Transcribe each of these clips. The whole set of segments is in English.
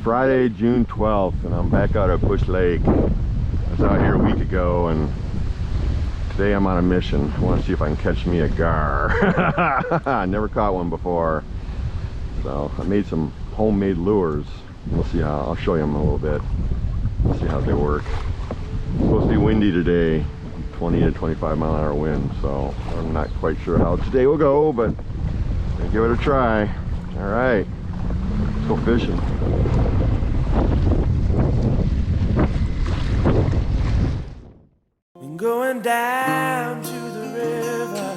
Friday, June 12th, and I'm back out at Bush Lake. I was out here a week ago, and today I'm on a mission. I want to see if I can catch me a gar. I never caught one before, so I made some homemade lures. We'll see how. I'll show you them a little bit. We'll see how they work. It's supposed to be windy today, 20 to 25 mile an hour wind, so I'm not quite sure how today will go, but I'll give it a try. All right, let's go fishing. Been going down to the river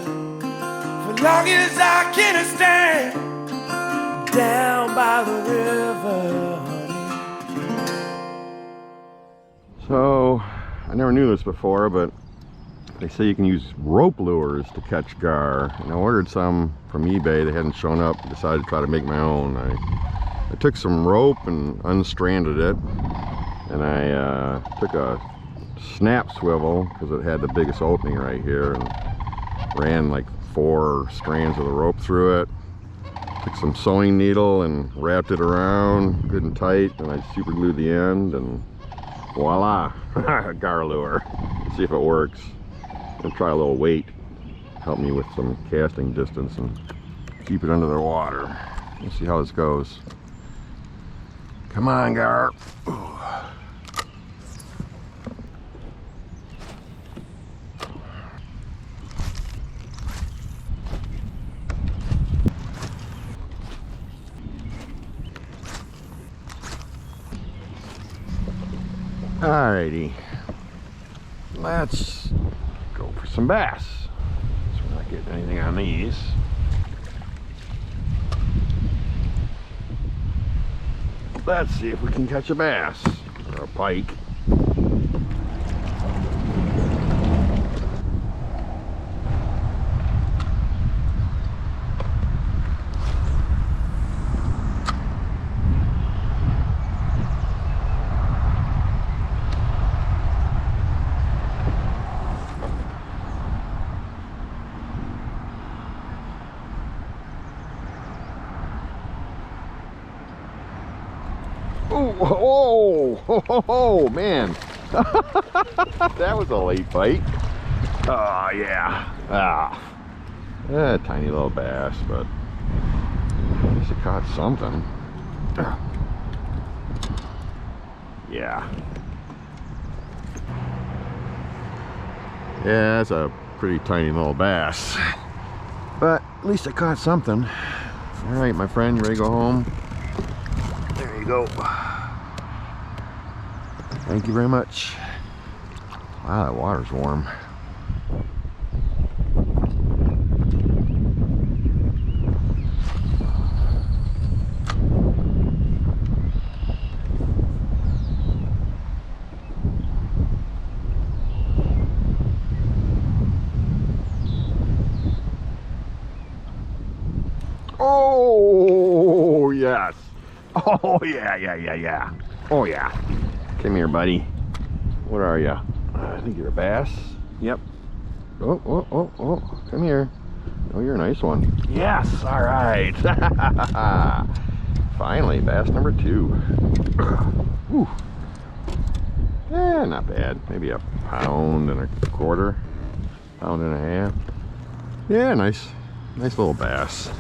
for long as I can stand. Down by the river, honey. So I never knew this before, but they say you can use rope lures to catch gar, and I ordered some from eBay. They hadn't shown up. I decided to try to make my own. I took some rope and unstranded it, and I took a snap swivel because it had the biggest opening right here, and ran like 4 strands of the rope through it. Took some sewing needle and wrapped it around good and tight, and I super glued the end, and voila, gar lure. Let's see if it works. I'm gonna try a little weight, help me with some casting distance and keep it under the water. Let's see how this goes. Come on, gar. Alrighty, let's go for some bass. So we're not getting anything on these. Let's see if we can catch a bass or a pike. Oh, man. That was a late bite. Oh, yeah. Tiny little bass, but at least it caught something. Yeah. Yeah, that's a pretty tiny little bass. But at least I caught something. All right, my friend, you ready to go home? There you go. Thank you very much. Wow, that water's warm. Oh, yes. Oh, yeah. Oh, yeah. Come here, buddy. What are you? I think you're a bass. Yep. Oh. Come here. Oh, you're a nice one. Yes. All right. Finally, bass number 2. Whew. Yeah, not bad. Maybe a pound and a quarter. Pound and a half. Yeah, nice little bass.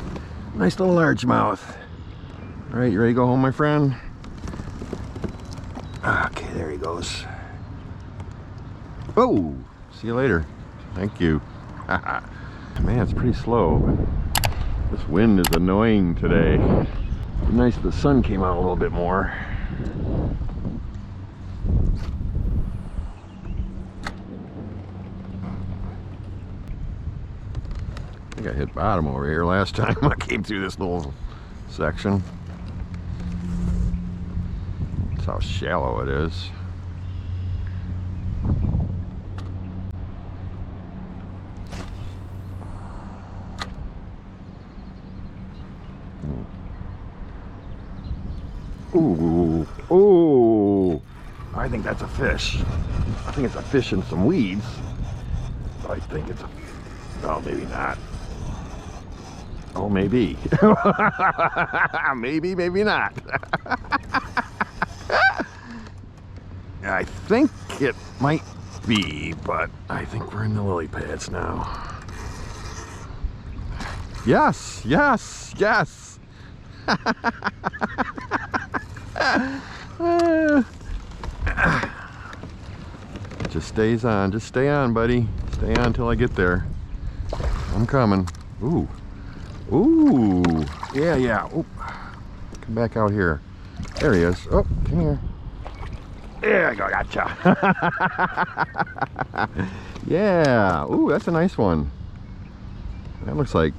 Nice little largemouth. All right, you ready to go home, my friend? Okay, there he goes. Oh, see you later. Thank you. Man, it's pretty slow. This wind is annoying today. It'd be nice if the sun came out a little bit more. I think I hit bottom over here last time I came through this little section. That's how shallow it is. Ooh, I think that's a fish. I think it's a fish in some weeds. I think it's a, oh, maybe not. Oh, maybe. Maybe not. think it might be, but I think we're in the lily pads now. Yes, yes, yes. Just stays on. Just stay on, buddy. Stay on until I get there. I'm coming. Ooh. Ooh. Yeah, yeah. Ooh. Come back out here. There he is. Oh, come here. There I go. Gotcha. Yeah. Ooh, that's a nice one. That looks like,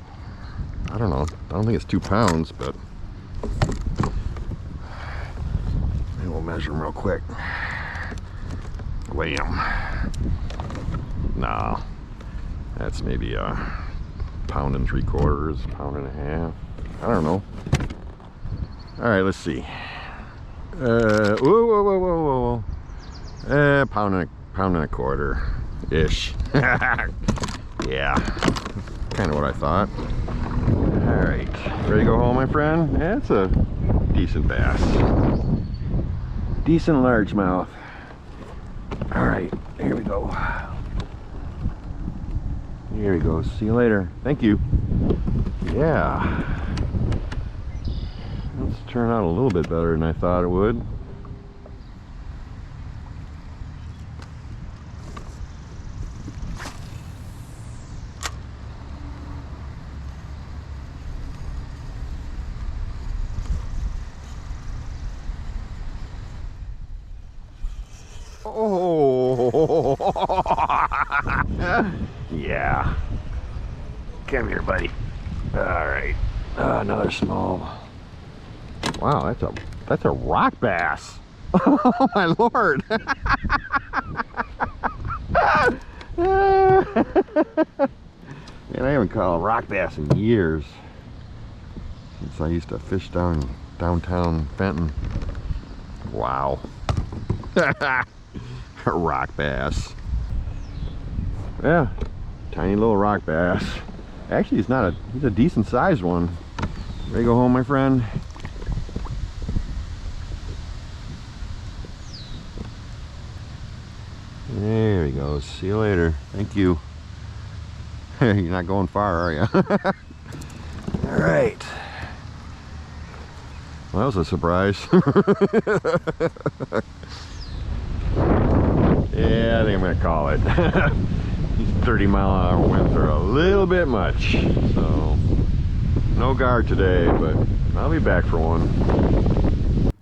I don't know. I don't think it's 2 pounds, but maybe we'll measure him real quick. Weigh him. No. That's maybe a 1 3/4 pounds, 1.5 pounds. I don't know. All right, let's see. Whoa, whoa, whoa, whoa, whoa. 1.25 pounds ish. Yeah, kind of what I thought. All right, ready to go home, my friend? That's a decent bass. Decent largemouth. All right, here we go. Here he goes. See you later. Thank you. Yeah. Let's turn out a little bit better than I thought it would. Oh. Yeah. Come here, buddy. All right. Another small. Wow, that's a rock bass. Oh my lord. Man, I haven't caught a rock bass in years. Since I used to fish downtown Fenton. Wow. A rock bass. Yeah, tiny little rock bass. Actually, he's a decent sized one. Ready to go home, my friend? There he goes. See you later. Thank you. You're not going far, are you? All right. Well, that was a surprise. Yeah, I think I'm gonna call it. These 30-mile-an-hour winds are a little bit much, so no gar today, but I'll be back for one.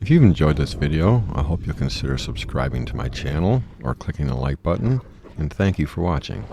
If you've enjoyed this video, I hope you'll consider subscribing to my channel or clicking the like button, and thank you for watching.